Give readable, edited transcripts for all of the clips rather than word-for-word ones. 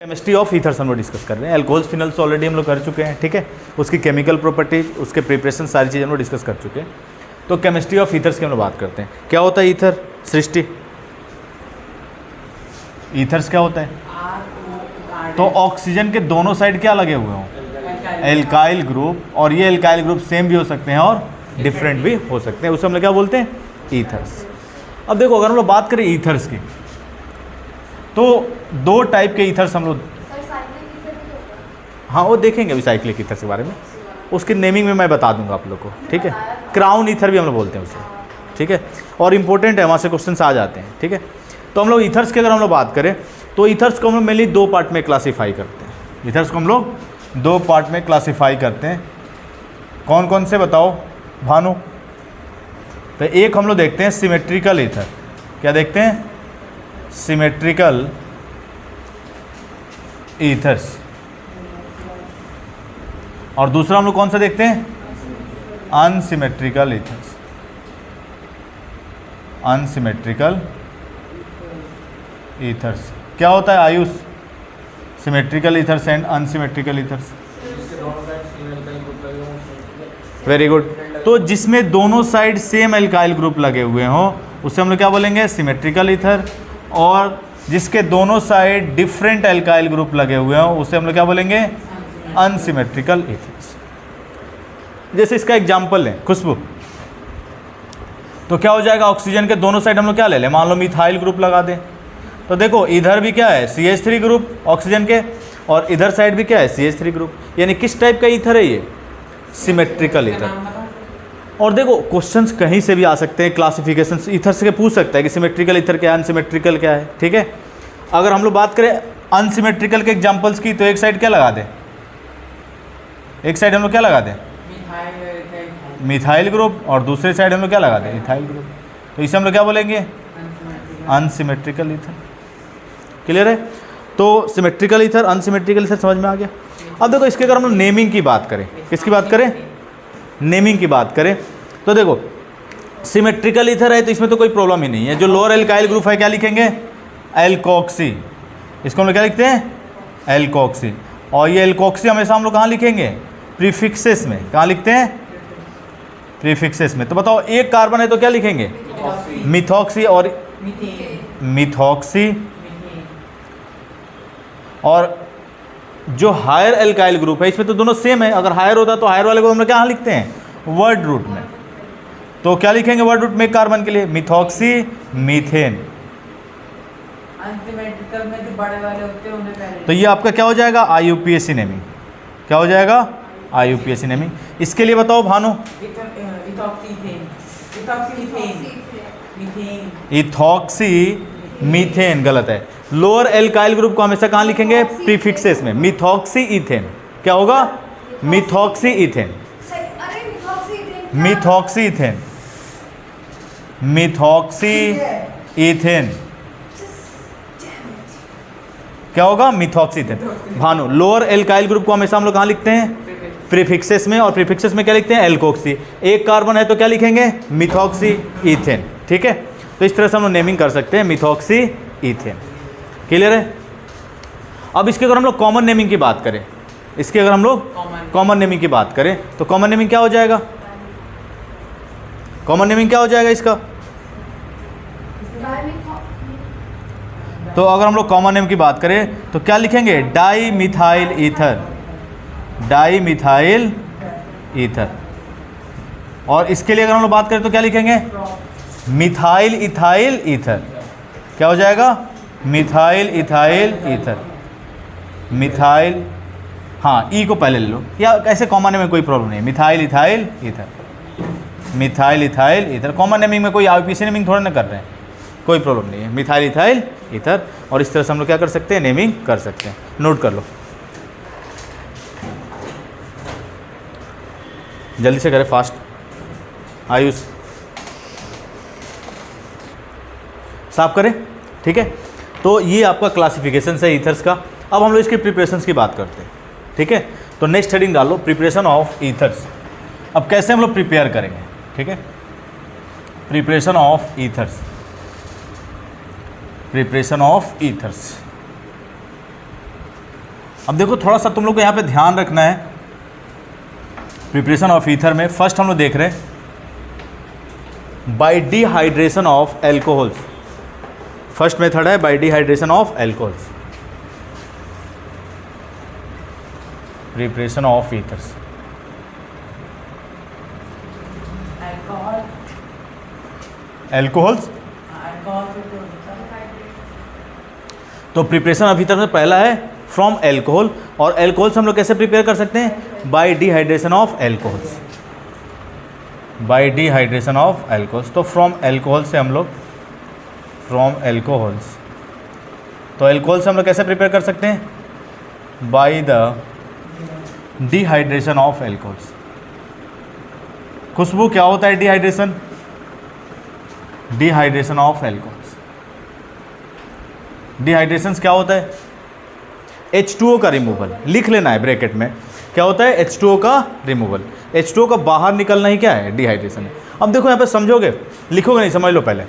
Chemistry of ethers हम लोग discuss कर रहे हैं। एल्कोहल्स फिनल्स ऑलरेडी हम लोग कर चुके हैं, ठीक है। उसकी केमिकल प्रॉपर्टीज, उसके प्रिपरेशन, सारी चीज़ हम लोग डिस्कस कर चुके हैं। तो केमिस्ट्री ऑफ ईथर्स की हम लोग बात करते हैं। क्या होता है ईथर? सृष्टि, ईथर्स क्या होता है? तो ऑक्सीजन के दोनों साइड क्या लगे हुए हों? एल्काइल ग्रुप, और ये एल्काइल ग्रुप सेम भी हो सकते हैं और डिफरेंट भी हो सकते हैं। उसे हम लोग क्या बोलते हैं? ईथर्स। अब देखो, अगर हम लोग बात करें ईथर्स की, तो दो टाइप के ईथर्स हम लोग, हाँ वो देखेंगे अभी साइक्लिक ईथर्स के बारे में, उसकी नेमिंग में मैं बता दूंगा आप लोग को, ठीक है। क्राउन ईथर भी हम लोग बोलते हैं उसे, ठीक है, और इंपॉर्टेंट है, वहाँ से क्वेश्चन आ जाते हैं, ठीक है। तो हम लोग ईथर्स की अगर हम लोग बात करें तो ईथर्स को हम लोग मेनली दो पार्ट में क्लासीफाई करते हैं। ईथर्स को हम लोग दो पार्ट में क्लासीफाई करते हैं। कौन कौन से बताओ भानु? तो एक हम लोग देखते हैं सिमेट्रिकल ईथर। क्या देखते हैं? Symmetrical ethers. और दूसरा हम लोग कौन सा देखते हैं? Unsymmetrical ethers. अनसिमेट्रिकल ईथर्स क्या होता है Ayush? Symmetrical ethers and unsymmetrical ethers. Very good. तो जिसमें दोनों साइड सेम एल्काइल ग्रुप लगे हुए हों उसे हम लोग क्या बोलेंगे? Symmetrical ether. और जिसके दोनों साइड डिफरेंट एल्काइल ग्रुप लगे हुए हों उसे हम लोग क्या बोलेंगे? Unsymmetrical ethers. जैसे इसका एग्जाम्पल है खुशबू, तो क्या हो जाएगा? ऑक्सीजन के दोनों साइड हम लोग क्या ले लें? मान लो मिथाइल ग्रुप लगा दें, तो देखो इधर भी क्या है? CH3 ग्रुप ऑक्सीजन के, और इधर साइड भी क्या है? CH3 group. यानी किस टाइप का ईथर है ये? Symmetrical ether. और देखो क्वेश्चंस कहीं से भी आ सकते हैं, क्लासिफिकेशन ईथर से पूछ सकता है कि सिमेट्रिकल ईथर क्या है, अनसिमेट्रिकल क्या है, ठीक है। अगर हम लोग बात करें अनसिमेट्रिकल के एग्जांपल्स की, तो एक साइड क्या लगा दें? एक साइड हम लोग क्या लगा दें? मिथाइल ग्रुप, और दूसरे साइड हम लोग क्या लगा दें? Ethyl group. तो इसे हम लोग क्या बोलेंगे? Unsymmetrical ether. क्लियर है? तो सिमेट्रिकल ईथर, अनसिमेट्रिकल ईथर समझ में आ गया। अब देखो इसके अगर हम लोग नेमिंग की बात करें, किसकी बात करें? नेमिंग की बात करें, तो देखो सिमेट्रिकल ईथर है तो इसमें तो कोई प्रॉब्लम ही नहीं है। जो लोअर एल्काइल ग्रुप है क्या लिखेंगे? एल्कोक्सी। इसको हम लोग क्या लिखते हैं? एल्कोक्सी। और ये एल्कोक्सी हमेशा हम लोग कहाँ लिखेंगे? प्रीफिक्सेस में। कहाँ लिखते हैं? प्रीफिक्सेस में। तो बताओ एक कार्बन है तो क्या लिखेंगे? मिथॉक्सी और मिथॉक्सी। और जो हायर एल्काइल ग्रुप है इसमें तो दोनों सेम है। अगर हायर होता तो हायर वाले को हम लोग क्या लिखते हैं? वर्ड रूट में। तो क्या लिखेंगे वर्ड रूट में कार्बन के लिए? Methoxy methane. अनसिमेट्रिकल में जो बड़े वाले होते हैं उन्हें पहले। तो ये आपका क्या हो जाएगा? IUPAC naming. क्या हो जाएगा? IUPAC naming. इसके लिए बताओ भानु। इथॉक्सी मीथेन गलत है। लोअर एल्काइल ग्रुप को हमेशा कहाँ लिखेंगे? प्रीफिक्सेस में। Methoxy ethane. क्या होगा? Methoxy ethane. Methoxy ethane. Methoxy ethane क्या होगा? Methoxy ethane. Bhanu, lower alkyl group को हमेशा हम लोग कहाँ लिखते हैं? प्रीफिक्सेस में। और प्रीफिक्सेस में क्या लिखते हैं? एल्कोक्सी। एक कार्बन है तो क्या लिखेंगे? मिथॉक्सी इथेन, ठीक है। तो इस तरह से हम लोग नेमिंग कर सकते हैं, मिथॉक्सी इथेन। क्लियर है? अब इसके अगर हम लोग कॉमन नेमिंग की बात करें, इसकी अगर हम लोग कॉमन नेमिंग की बात करें तो कॉमन नेमिंग क्या हो जाएगा? कॉमन नेमिंग क्या हो जाएगा इसका? तो अगर हम लोग कॉमन नेम की बात करें तो क्या लिखेंगे? Di methyl ether. Di methyl ether. और इसके लिए अगर हम लोग बात करें तो क्या लिखेंगे? Methyl ethyl ether. क्या हो जाएगा? Methyl ethyl ether. मिथाइल, हाँ ई को पहले ले लो, या ऐसे कॉमन नेम में कोई प्रॉब्लम नहीं। Methyl ethyl ether. Methyl ethyl ether. Common naming में कोई IUPAC नेमिंग थोड़ा ना कर रहे हैं, कोई प्रॉब्लम नहीं है। Methyl ethyl ether. और इस तरह से हम लोग क्या कर सकते हैं? नेमिंग कर सकते हैं। नोट कर लो, जल्दी से करें, फास्ट। आयुष साफ करें, ठीक है। तो ये आपका क्लासिफिकेशन है ईथर्स का। अब हम लोग इसके प्रिपरेशंस की बात करते हैं, ठीक है। तो नेक्स्ट हेडिंग डालो, प्रिपरेशन ऑफ ईथर्स। अब कैसे हम लोग प्रिपेयर करेंगे, ठीक है। Preparation of ethers. Preparation of ethers. अब देखो थोड़ा सा तुम लोग को यहाँ पे ध्यान रखना है प्रिपरेशन ऑफ ईथर में। फर्स्ट हम लोग देख रहे हैं by dehydration of alcohols. First method है by dehydration of alcohols, preparation of ethers. Alcohol, alcohols alcohol से जो होता है तो प्रिपरेशन ऑफ ईथर में पहला है फ्रॉम एल्कोहल, और एल्कोहल्स हम लोग कैसे प्रिपेयर कर सकते हैं? By dehydration of alcohols, bye dehydration of alcohols. तो फ्रॉम एल्कोहल से हम लोग, फ्रॉम एल्कोहल्स, तो एल्कोहल से हम लोग कैसे प्रिपेयर कर सकते हैं? By the dehydration of alcohols. Khushboo क्या होता है dehydration? Dehydration of alcohols. Dehydration क्या होता है? H2O का रिमूवल। लिख लेना है ब्रैकेट में, क्या होता है? H2O का रिमूवल। H2O का बाहर निकलना ही क्या है? डिहाइड्रेशन है। अब देखो यहाँ पे समझोगे, लिखोगे नहीं, समझ लो पहले।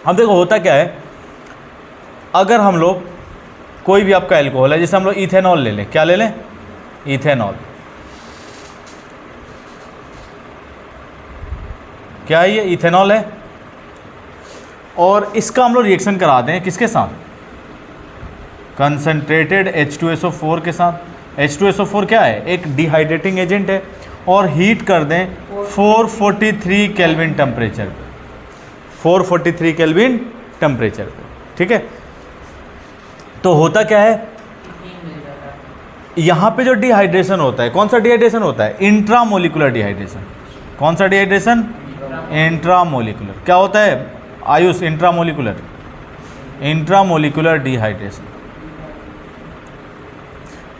अब देखो होता क्या है, अगर हम लोग कोई भी आपका एल्कोहल है, जैसे हम लोग इथेनॉल ले लें, क्या ले लें? इथेनॉल। क्या है ये? इथेनॉल है। और इसका हम लोग रिएक्शन करा दें किसके साथ? कंसनट्रेटेड H2SO4 के साथ। H2SO4 क्या है? एक डिहाइड्रेटिंग एजेंट है। और हीट कर दें 443 केल्विन टेम्परेचर पे, 443 केल्विन टेम्परेचर पे, ठीक है। तो होता क्या है, यहाँ पे जो डिहाइड्रेशन होता है, कौन सा डिहाइड्रेशन होता है? Intramolecular dehydration. कौन सा डिहाइड्रेशन? इंट्रामोलिकुलर। क्या होता है आयुष? Intramolecular, intramolecular dehydration.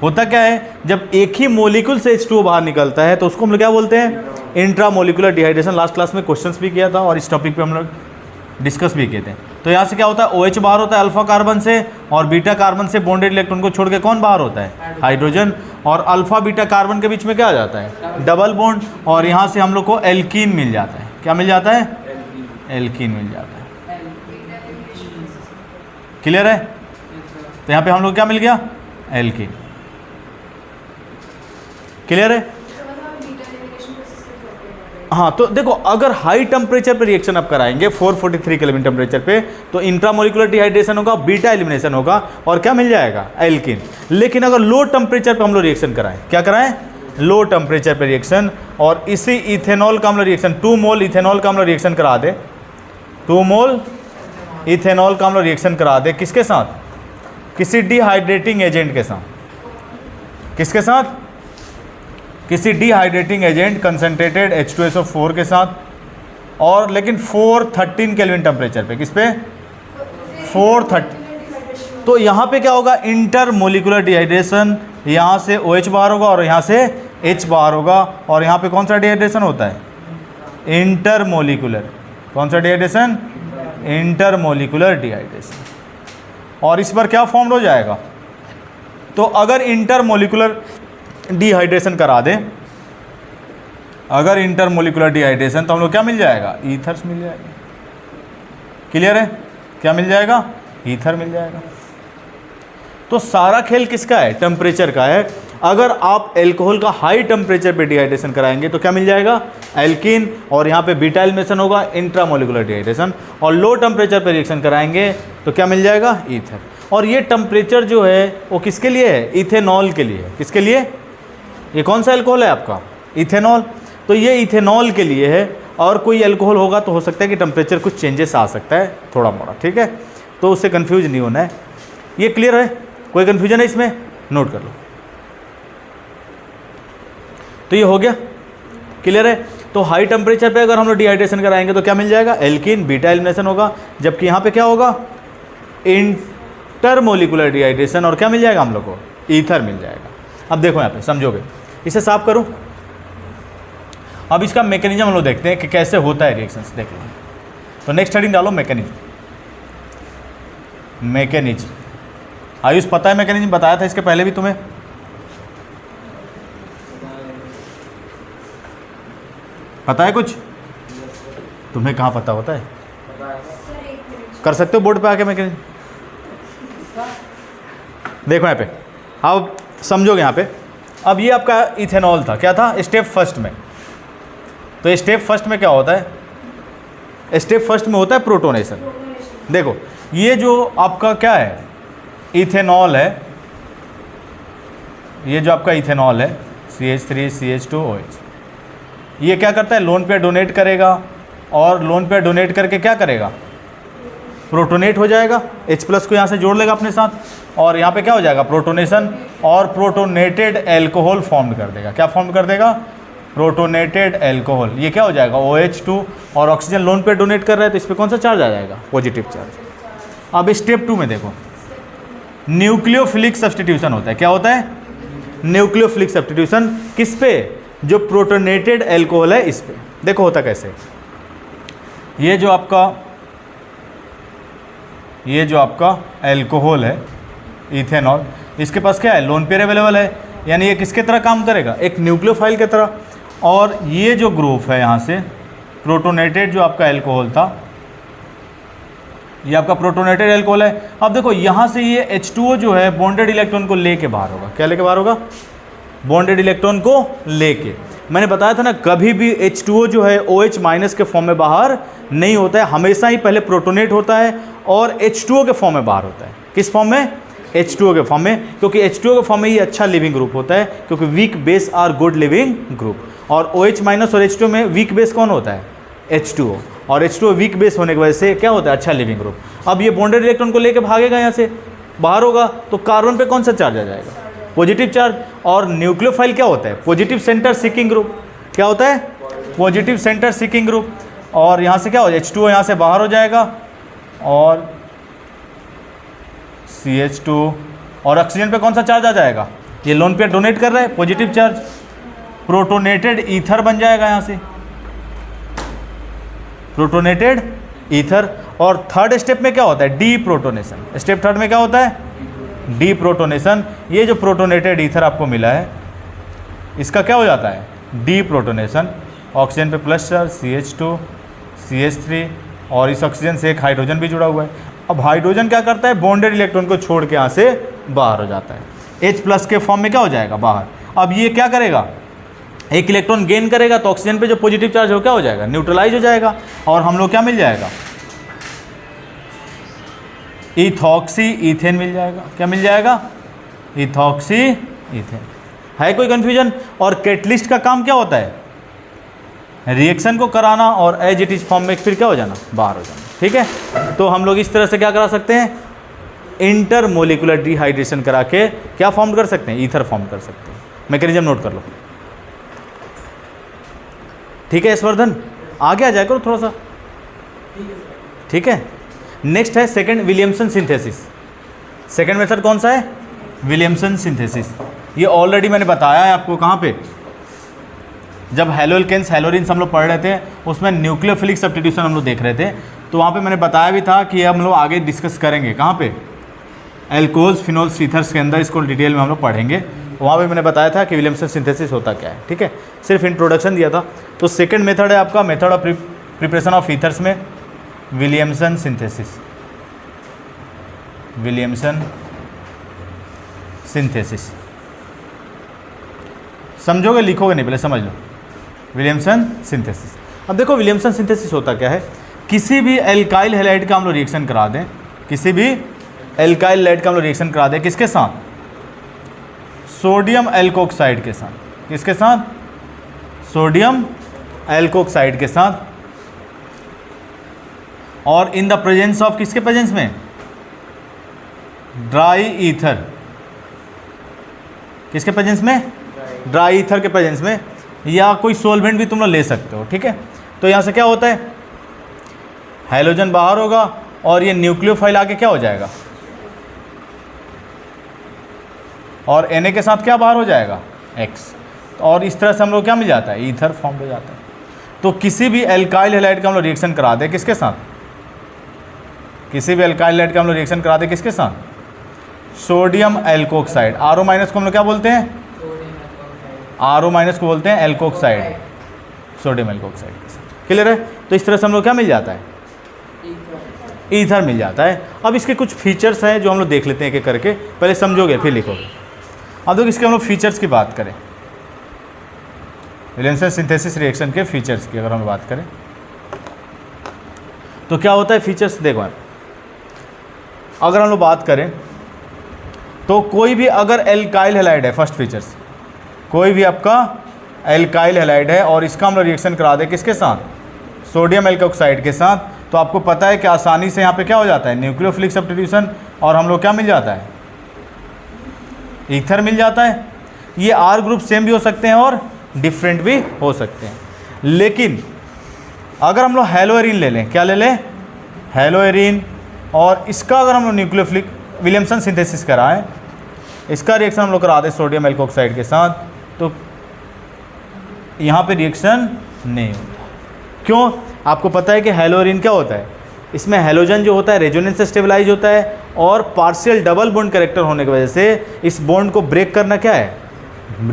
होता क्या है, जब एक ही मोलिक्यूल से H2O बाहर निकलता है तो उसको हम लोग क्या बोलते हैं? Intramolecular dehydration. लास्ट क्लास में क्वेश्चंस भी किया था और इस टॉपिक पे हम लोग डिस्कस भी किए थे। तो यहाँ से क्या होता है? OH बाहर होता है अल्फा कार्बन से, और बीटा कार्बन से बॉन्डेड इलेक्ट्रॉन को छोड़ के कौन बाहर होता है? हाइड्रोजन। और अल्फा बीटा कार्बन के बीच में क्या आ जाता है? Double bond. और यहाँ से हम लोग को एल्कीन मिल जाता है। क्या मिल जाता है? एल्कीन मिल जाता है। क्लियर है? तो यहाँ पे हम लोग क्या मिल गया? एल्कीन। क्लियर है? हाँ, तो देखो अगर हाई टेम्परेचर पे रिएक्शन आप कराएंगे 443 केल्विन टेम्परेचर पे, तो इंट्रामोलिकुलर डिहाइड्रेशन होगा, बीटा एलिमिनेशन होगा, और क्या मिल जाएगा? एल्कीन। लेकिन अगर लो टेम्परेचर पे हम लोग रिएक्शन कराएं, क्या कराएं? लो टेम्परेचर पे रिएक्शन, और इसी इथेनॉल का हम लोग रिएक्शन 2 मोल इथेनॉल का हम लोग रिएक्शन करा दे, 2 मोल इथेनॉल का हम लोग रिएक्शन करा दे किसके साथ? किसी डिहाइड्रेटिंग एजेंट के साथ। किसके साथ? किसी डिहाइड्रेटिंग एजेंट कंसनट्रेटेड H2SO4 के साथ, और लेकिन 413 केल्विन टेम्परेचर पे। किस पे? 430। तो यहाँ पे क्या होगा? Intermolecular dehydration. यहाँ से OH बाहर होगा और यहाँ से H बाहर होगा, और यहाँ पे कौन सा डिहाइड्रेशन होता है? इंटरमोलिकुलर। कौन सा डिहाइड्रेशन? Intermolecular dehydration. और इस पर क्या फॉर्म हो जाएगा? तो अगर इंटरमोलिकुलर डिहाइड्रेशन करा दें, अगर इंटरमोलिकुलर डिहाइड्रेशन, तो हम लोग क्या मिल जाएगा? ईथर्स मिल जाएगा। क्लियर है? क्या मिल जाएगा? ईथर मिल जाएगा। तो सारा खेल किसका है? टेम्परेचर का है। अगर आप एल्कोहल का हाई टेम्परेचर पे डिहाइड्रेशन कराएंगे तो क्या मिल जाएगा? एल्कीन। और यहाँ पे बीटा एलिमिनेशन होगा, इंट्रामोलिकुलर डिहाइड्रेशन। और लो टेम्परेचर पे रिएक्शन कराएंगे तो क्या मिल जाएगा? ईथर। और ये टेम्परेचर जो है वो किसके लिए है? इथेनॉल के लिए है। किसके लिए? ये कौन सा एल्कोहल है आपका? इथेनॉल। तो ये इथेनॉल के लिए है, और कोई एल्कोहल होगा तो हो सकता है कि टेम्परेचर कुछ चेंजेस आ सकता है थोड़ा मोड़ा, ठीक है। तो उससे कंफ्यूज नहीं होना है। ये क्लियर है? कोई कंफ्यूजन है इसमें? नोट कर लो। तो ये हो गया, क्लियर है। तो हाई टेम्परेचर पे अगर हम लोग डिहाइड्रेशन कराएंगे तो क्या मिल जाएगा? एल्कीन, बीटा एलिमिनेशन होगा। जबकि यहाँ पे क्या होगा? इंटरमोलिकुलर डिहाइड्रेशन, और क्या मिल जाएगा हम लोग को? ईथर मिल जाएगा। अब देखो यहाँ पे समझोगे, इसे साफ करूँ। अब इसका मैकेनिज्म हम लोग देखते हैं कि कैसे होता है रिएक्शंस, देख लो। तो नेक्स्ट हेडिंग डालो मैकेनिज्म। मैकेनिज्म आयुष पता है? मैकेनिज्म बताया था इसके पहले भी तुम्हें? पता है कुछ? तुम्हें कहाँ पता होता है? कर सकते हो बोर्ड पे आके मैकेनिज्म। देखो यहाँ पे अब समझोगे यहाँ पे। अब ये आपका इथेनॉल था, क्या था स्टेप फर्स्ट में। तो स्टेप फर्स्ट में क्या होता है, स्टेप फर्स्ट में होता है प्रोटोनेशन। देखो ये जो आपका क्या है इथेनॉल है, ये जो आपका इथेनॉल है CH3CH2OH, ये क्या करता है लोन पेयर डोनेट करेगा, और लोन पेयर डोनेट करके क्या करेगा प्रोटोनेट हो जाएगा, H+ को यहाँ से जोड़ लेगा अपने साथ, और यहाँ पे क्या हो जाएगा प्रोटोनेशन, और प्रोटोनेटेड एल्कोहल फॉर्म कर देगा। क्या फॉर्म कर देगा, प्रोटोनेटेड एल्कोहल। ये क्या हो जाएगा OH2, और ऑक्सीजन लोन पेयर डोनेट कर रहा है तो इस पर कौन सा चार्ज आ जाएगा, पॉजिटिव चार्ज। अब स्टेप 2 में देखो न्यूक्लियोफिलिक सब्स्टिट्यूशन होता है। क्या होता है, न्यूक्लियोफिलिक सब्स्टिट्यूशन। किस पे, जो प्रोटोनेटेड एल्कोहल है इस पे। देखो होता कैसे, ये जो आपका एल्कोहल है इथेनॉल, इसके पास क्या है लोन पेयर अवेलेबल है, यानी ये किसके तरह काम करेगा, एक न्यूक्लियोफाइल की तरह। और ये जो ग्रुप है यहाँ से प्रोटोनेटेड जो आपका एल्कोहल था, ये आपका प्रोटोनेटेड एल्कोहल है। अब देखो यहाँ से ये H2O जो है बॉन्डेड इलेक्ट्रॉन को लेके बाहर होगा। क्या लेके बाहर होगा, बॉन्डेड इलेक्ट्रॉन को लेके। मैंने बताया था ना कभी भी H2O जो है OH- के फॉर्म में बाहर नहीं होता है, हमेशा ही पहले प्रोटोनेट होता है और H2O के फॉर्म में बाहर होता है। किस फॉर्म में, H2O के फॉर्म में, क्योंकि H2O के फॉर्म में ये अच्छा लिविंग ग्रुप होता है, क्योंकि weak base are good living group. और OH- और H2O में वीक बेस कौन होता है, H2O, और H2O वीक बेस होने की वजह से क्या होता है, अच्छा लिविंग ग्रुप। अब ये बॉन्डेड इलेक्ट्रॉन को लेके भागेगा, यहाँ से बाहर होगा तो कार्बन पे कौन सा चार्ज आ जाएगा, पॉजिटिव चार्ज। और न्यूक्लियोफाइल क्या होता है, पॉजिटिव सेंटर सीकिंग ग्रुप। क्या होता है, पॉजिटिव सेंटर सीकिंग ग्रुप। और यहाँ से क्या हो जाए, H2O यहाँ से बाहर हो जाएगा और CH2, और ऑक्सीजन पे कौन सा चार्ज आ जाएगा, ये लोन पेयर डोनेट कर रहा है पॉजिटिव चार्ज, प्रोटोनेटेड ईथर बन जाएगा यहाँ से, प्रोटोनेटेड ईथर। और थर्ड स्टेप में क्या होता है, डी प्रोटोनेशन। स्टेप थर्ड में क्या होता है, डी प्रोटोनेशन। ये जो प्रोटोनेटेड ईथर आपको मिला है इसका क्या हो जाता है, डी प्रोटोनेशन। ऑक्सीजन पे प्लस चार्ज CH2 CH3, और इस ऑक्सीजन से एक हाइड्रोजन भी जुड़ा हुआ है। अब हाइड्रोजन क्या करता है, बॉन्डेड इलेक्ट्रॉन को छोड़ के यहाँ से बाहर हो जाता है, H+ के फॉर्म में क्या हो जाएगा बाहर। अब ये क्या करेगा, एक इलेक्ट्रॉन गेन करेगा तो ऑक्सीजन पे जो पॉजिटिव चार्ज हो क्या हो जाएगा, न्यूट्रलाइज हो जाएगा, और हम लोग क्या मिल जाएगा, इथॉक्सी ईथेन मिल जाएगा। क्या मिल जाएगा, इथॉक्सी ईथेन। है कोई कन्फ्यूजन। और कैटलिस्ट का काम क्या होता है, रिएक्शन को कराना और एज इट इज फॉर्म में फिर क्या हो जाना, बाहर हो जाना। ठीक है, तो हम लोग इस तरह से क्या करा सकते हैं, इंटरमोलिकुलर डिहाइड्रेशन करा के क्या फॉर्म कर सकते हैं, ईथर फॉर्म कर सकते हैं। मैकेनिज्म नोट कर लो। ठीक है यशवर्धन, आगे आ जाए करो थोड़ा सा। ठीक है, नेक्स्ट है second Williamson synthesis. Second method कौन सा है, विलियमसन सिंथेसिस। ये ऑलरेडी मैंने बताया है आपको, कहाँ पे, जब हेलोल्केन्स हेलोरिन्स हम लोग पढ़ रहे थे उसमें न्यूक्लियोफिलिक सब्स्टिट्यूशन हम लोग देख रहे थे, तो वहाँ पे मैंने बताया भी था कि हम लोग आगे डिस्कस करेंगे। कहाँ पे, एल्कोहल्स फिनोल्स ईथर्स के अंदर इसको डिटेल में हम लोग पढ़ेंगे। वहाँ पे मैंने बताया था कि विलियमसन सिंथेसिस होता क्या है। ठीक है, सिर्फ इंट्रोडक्शन दिया था। तो सेकंड मेथड है आपका method of preparation of ethers में विलियमसन सिंथेसिस। विलियमसन सिंथेसिस समझोगे, लिखोगे नहीं, पहले समझ लो विलियमसन सिंथेसिस। अब देखो विलियमसन सिंथेसिस होता क्या है, किसी भी एल्काइल हैलाइड का हम लोग रिएक्शन करा दें, किसी भी एल्काइल हैलाइड का हम लोग रिएक्शन करा दें, किसके साथ, सोडियम एल्कोक्साइड के साथ। किसके साथ, सोडियम एल्कोक्साइड के साथ, और इन द प्रेजेंस ऑफ, किसके प्रेजेंस में, ड्राई ईथर। किसके प्रेजेंस में, ड्राई ईथर के प्रेजेंस में, या कोई सोलवेंट भी तुम लोग ले सकते हो। ठीक है, तो यहाँ से क्या होता है, हाइड्रोजन बाहर होगा और ये न्यूक्लियोफाइल आके क्या हो जाएगा, और Na के साथ क्या बाहर हो जाएगा, X, और इस तरह से हम लोग क्या मिल जाता है, ईथर फॉर्म हो जाता है। तो किसी भी एल्काइल हैलाइड का हम लोग रिएक्शन करा दे, किसके साथ, किसी भी एल्काइल हैलाइड का हम लोग रिएक्शन करा दे, किसके साथ, सोडियम एल्कोक्साइड। RO- को हम लोग क्या बोलते हैं, RO- को बोलते हैं एल्कोक्साइड, सोडियम एल्कोक्साइड के साथ। क्लियर है, तो इस तरह से हम लोग क्या मिल जाता है, ईथर मिल जाता है। अब इसके कुछ फीचर्स हैं जो हम लोग देख लेते हैं एक एक करके, पहले समझोगे फिर लिखोगे। अब देखो इसके हम लोग फीचर्स की बात करें, विलियमसन सिंथेसिस रिएक्शन के फीचर्स की अगर हम बात करें तो क्या होता है फीचर्स। देखो अगर हम लोग बात करें तो कोई भी अगर एल्काइल हैलाइड है, फर्स्ट फीचर्स, कोई भी आपका एल्काइल हैलाइड है और इसका हम लोग रिएक्शन करा दें किसके साथ, सोडियम एल्कोक्साइड के साथ, तो आपको पता है कि आसानी से यहाँ पे क्या हो जाता है, न्यूक्लियोफिलिक सब्स्टिट्यूशन, और हम लोग क्या मिल जाता है, ईथर मिल जाता है। ये आर ग्रुप सेम भी हो सकते हैं और डिफरेंट भी हो सकते हैं। लेकिन अगर हम लोग हेलोएरिन ले लें, क्या ले लें, हेलोएरिन, और इसका अगर हम लोग न्यूक्लियोफिलिक विलियमसन सिंथेसिस कराएं, इसका रिएक्शन हम लोग करा दें सोडियम एल्कोक्साइड के साथ, तो यहाँ पे रिएक्शन नहीं होता। क्यों, आपको पता है कि हेलोएरिन क्या होता है, इसमें हेलोजन जो होता है रेजोनेंस से स्टेबलाइज होता है, और पार्शियल डबल बॉन्ड कैरेक्टर होने की वजह से इस बॉन्ड को ब्रेक करना क्या है,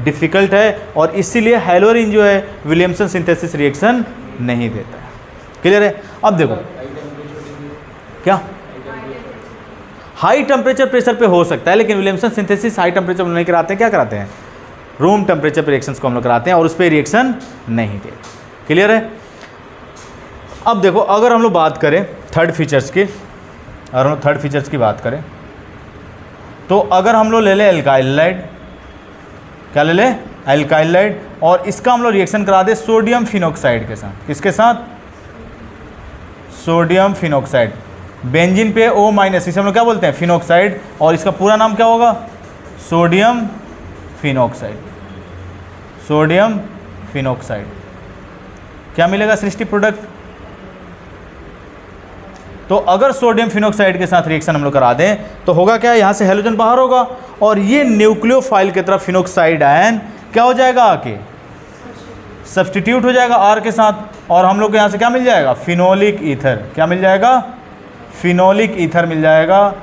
डिफ़िकल्ट है, और इसीलिए हेलोएरिन जो है विलियमसन सिंथेसिस रिएक्शन नहीं देता है। क्लियर है। अब देखो क्या हाई टेम्परेचर प्रेशर पे हो सकता है, लेकिन विलियमसन सिंथेसिस हाई टेम्परेचर पर नहीं कराते हैं, क्या कराते हैं, रूम टेम्परेचर पर रिएक्शंस को हम लोग कराते हैं, और उस पर रिएक्शन नहीं देते। क्लियर है। अब देखो अगर हम लोग बात करें थर्ड फीचर्स की, अगर हम लोग थर्ड फीचर्स की बात करें तो अगर हम लोग ले लें एल्काइल हैलाइड, क्या ले लें, एल्काइल हैलाइड, और इसका हम लोग रिएक्शन करा दें सोडियम फिनॉक्साइड के साथ, किसके साथ, सोडियम फिनॉक्साइड, बेंजीन पे O माइनस, इसे हम लोग क्या बोलते हैं, फिनॉक्साइड, और इसका पूरा नाम क्या होगा, सोडियम फिनॉक्साइड, सोडियम फिनॉक्साइड। क्या मिलेगा सृष्टि प्रोडक्ट, तो अगर सोडियम फिनॉक्साइड के साथ रिएक्शन हम लोग करा दें तो होगा क्या, यहाँ से हेलोजन बाहर होगा और ये न्यूक्लियोफाइल की तरफ फिनॉक्साइड आयन क्या हो जाएगा, आके सब्स्टिट्यूट हो जाएगा R के साथ, और हम लोग को यहाँ से क्या मिल जाएगा, फिनोलिक ईथर, क्या मिल जाएगा, फिनोलिक ईथर मिल जाएगा,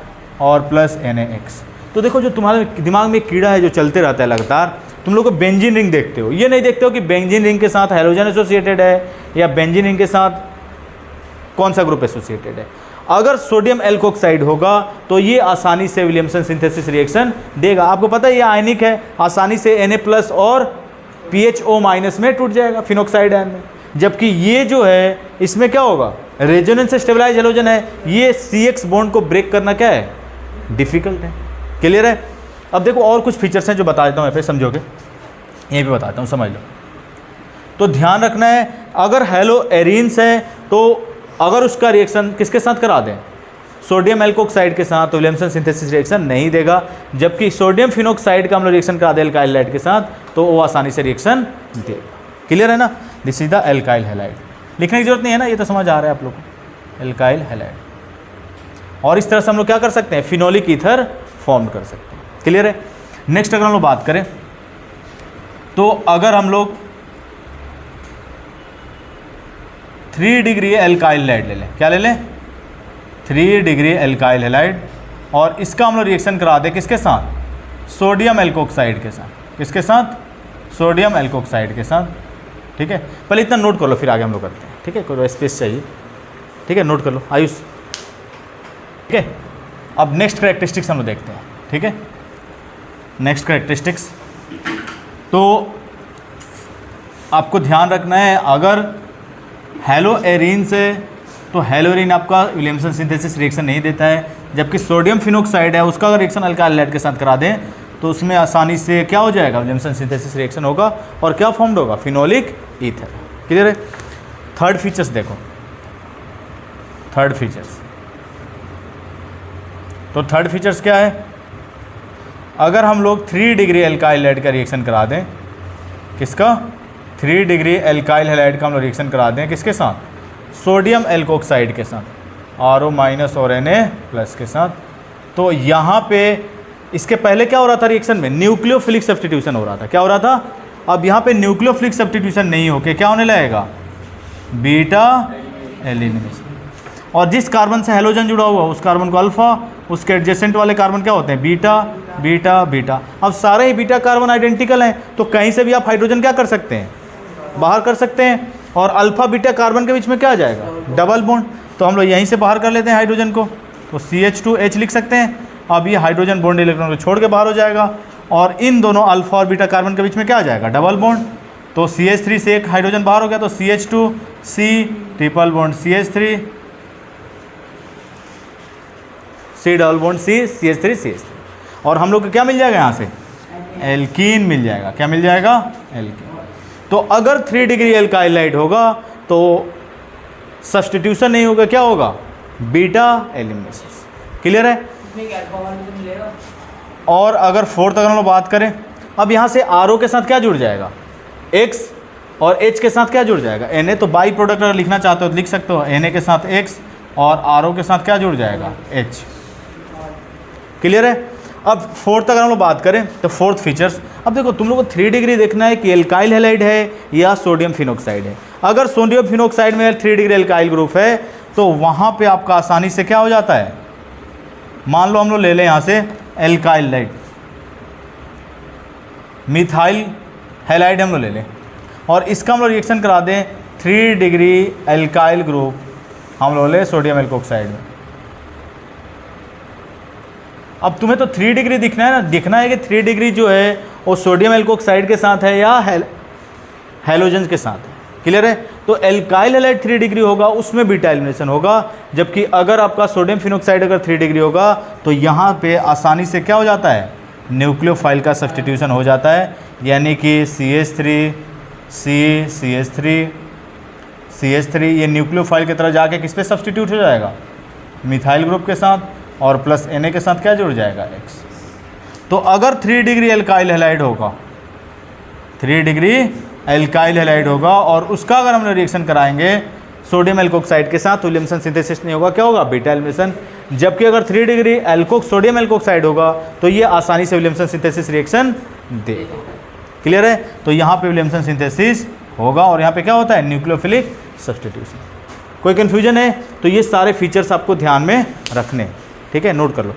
और प्लस NaX। तो देखो जो तुम्हारे दिमाग में कीड़ा है जो चलते रहता है लगातार, तुम लोग को बेंजीन रिंग देखते हो, ये नहीं देखते हो कि बेंजीन रिंग के साथ हेलोजन एसोसिएटेड है या बेंजीन रिंग के साथ कौन सा ग्रुप एसोसिएटेड है। अगर सोडियम एल्कोक्साइड होगा तो ये आसानी से विलियमसन सिंथेसिस रिएक्शन देगा। आपको पता है ये आयनिक है, आसानी से Na+ और PHO- में टूट जाएगा फिनॉक्साइड आयन में, जबकि ये जो है इसमें क्या होगा, रेजोनेंस से स्टेबलाइज हेलोजन है, ये CX बॉन्ड को ब्रेक करना क्या है, डिफिकल्ट है। क्लियर है। अब देखो और कुछ फीचर्स हैं जो बता देता हूँ, फिर समझोगे, ये भी बताता हूँ, समझ लो। तो ध्यान रखना है, अगर हेलोएरिन्स है तो अगर उसका रिएक्शन किसके साथ करा दें, सोडियम एल्कोक्साइड के साथ, तो विलियमसन सिंथेसिस रिएक्शन नहीं देगा, जबकि सोडियम फिनॉक्साइड का हम लोग रिएक्शन करा दें एल्काइल हैलाइड के साथ तो वो आसानी से रिएक्शन देगा। क्लियर है ना। This is the alkyl halide, लिखने की जरूरत नहीं है ना, ये तो समझ आ रहा है आप लोग को, एल्काइल हैलाइड। और इस तरह से हम लोग क्या कर सकते हैं, फिनोलिक ईथर फॉर्म कर सकते हैं। क्लियर है। नेक्स्ट अगर हम लोग बात करें तो अगर हम लोग 3 डिग्री एल्काइल हैलाइड ले लें, क्या ले लें, 3 डिग्री एल्काइल हैलाइड, और इसका हम लोग रिएक्शन करा दें किसके साथ, सोडियम एल्कोक्साइड के साथ, किसके साथ, सोडियम एल्कोक्साइड के साथ। ठीक है, पहले इतना नोट कर लो, फिर आगे हम लोग करते हैं। ठीक है, कोई स्पेस चाहिए, ठीक है, नोट कर लो आयुष। ठीक है, अब नेक्स्ट कैरेक्टरिस्टिक्स हम लोग देखते हैं। ठीक है, नेक्स्ट कैरेक्टरिस्टिक्स, तो आपको ध्यान रखना है, अगर हेलोएरिन से तो हेलोएरिन आपका विलियमसन सिंथेसिस रिएक्शन नहीं देता है, जबकि सोडियम फिनॉक्साइड है उसका अगर रिएक्शन अल्काइल हैलाइड के साथ करा दें तो उसमें आसानी से क्या हो जाएगा, विलियमसन सिंथेसिस रिएक्शन होगा, और क्या फॉर्म्ड होगा, फिनोलिक ईथर। क्लियर है। थर्ड फीचर्स देखो, थर्ड फीचर्स, तो थर्ड फीचर्स क्या है, अगर हम लोग 3 डिग्री एल्काइल हैलाइड का रिएक्शन करा दें, किसका, 3 डिग्री एल्काइल हैलाइड का हम लोग रिएक्शन करा दें किसके साथ, सोडियम एल्कोक्साइड के साथ, RO- और Na+ के साथ, तो यहाँ पे इसके पहले क्या हो रहा था रिएक्शन में, न्यूक्लियोफिलिक सब्स्टिट्यूशन हो रहा था। क्या हो रहा था, अब यहाँ पे न्यूक्लियोफिलिक सब्स्टिट्यूशन नहीं होके क्या होने लगेगा, बीटा एलिमिनेशन, और जिस कार्बन से हेलोजन जुड़ा हुआ उस कार्बन को अल्फा, उसके एडजेसेंट वाले कार्बन क्या होते हैं, बीटा बीटा बीटा। अब सारे ही बीटा कार्बन आइडेंटिकल हैं, तो कहीं से भी आप हाइड्रोजन क्या कर सकते हैं, बाहर कर सकते हैं, और अल्फा बीटा कार्बन के बीच में क्या आ जाएगा, डबल बॉन्ड, तो हम लोग यहीं से बाहर कर लेते हैं हाइड्रोजन को, तो CH2H लिख सकते हैं। अब ये हाइड्रोजन बॉन्ड इलेक्ट्रॉन को छोड़ के बाहर हो जाएगा, और इन दोनों अल्फा और बीटा कार्बन के बीच में क्या आ जाएगा, डबल बॉन्ड। तो CH3 से एक हाइड्रोजन बाहर हो गया तो CH2C triple bond CH3 C double bond C CH3 और हम लोग को क्या मिल जाएगा यहाँ से, एल्कीन मिल जाएगा। क्या मिल जाएगा, एल्कीन। तो अगर 3 डिग्री एल्काइल हाइड होगा तो सब्स्टिट्यूशन नहीं होगा, क्या होगा, बीटा एलिमिनेशन। क्लियर है। इसमें एक अल्कोहल भी मिलेगा। और अगर फोर्थ अगर हम लोग बात करें, अब यहाँ से RO के साथ क्या जुड़ जाएगा, X और H के साथ क्या जुड़ जाएगा, Na। तो बाई प्रोडक्ट अगर लिखना चाहते हो तो लिख सकते हो Na के साथ X और RO के साथ क्या जुड़ जाएगा, H। क्लियर है। अब फोर्थ अगर हम लोग बात करें तो फोर्थ फीचर्स, अब देखो तुम लोग को 3 डिग्री देखना है कि एल्काइल हैलाइड है या सोडियम फिनोक्साइड है। अगर सोडियम फिनोक्साइड में 3 डिग्री एल्काइल ग्रुप है तो वहाँ पे आपका आसानी से क्या हो जाता है, मान लो हम लोग ले लें यहाँ से एल्काइल हाइड, मिथाइल हैलाइड हम लोग ले लें और इसका हम लोग रिएक्शन करा दें 3 डिग्री एल्काइल ग्रुप हम लोग ले सोडियम एल्कोक्साइड में। अब तुम्हें तो 3 डिग्री दिखना है ना, दिखना है कि 3 डिग्री जो है वो सोडियम एल्कोक्साइड के साथ है या हैलोजन के साथ है। क्लियर है। तो एल्काइल हैलाइड 3 डिग्री होगा, उसमें बीटा एलिमिनेशन होगा, जबकि अगर आपका सोडियम फिनोक्साइड अगर 3 डिग्री होगा तो यहाँ पे आसानी से क्या हो जाता है, न्यूक्लियोफाइल का सब्स्टिट्यूशन हो जाता है, यानी कि CH3 ये न्यूक्लियोफाइल की तरह जाके किस पे सब्स्टिट्यूट हो जाएगा, मिथाइल ग्रुप के साथ, और प्लस Na के साथ क्या जुड़ जाएगा, X। तो अगर 3 डिग्री एल्काइल हैलाइड होगा, 3 डिग्री एल्काइल हैलाइड होगा और उसका अगर हम लोग रिएक्शन कराएंगे सोडियम एल्कोक्साइड के साथ तो विलियमसन सिंथेसिस नहीं होगा, क्या होगा, बीटा एलिमिनेशन। जबकि अगर 3 डिग्री सोडियम एल्कोक्साइड होगा तो ये आसानी से विलियमसन सिंथेसिस रिएक्शन देगा। क्लियर है। तो यहाँ पे विलियमसन सिंथेसिस होगा और यहाँ पे क्या होता है, न्यूक्लियोफिलिक सब्स्टिट्यूशन। कोई कन्फ्यूजन है तो ये सारे फीचर्स आपको ध्यान में रखने, ठीक है, नोट कर लो।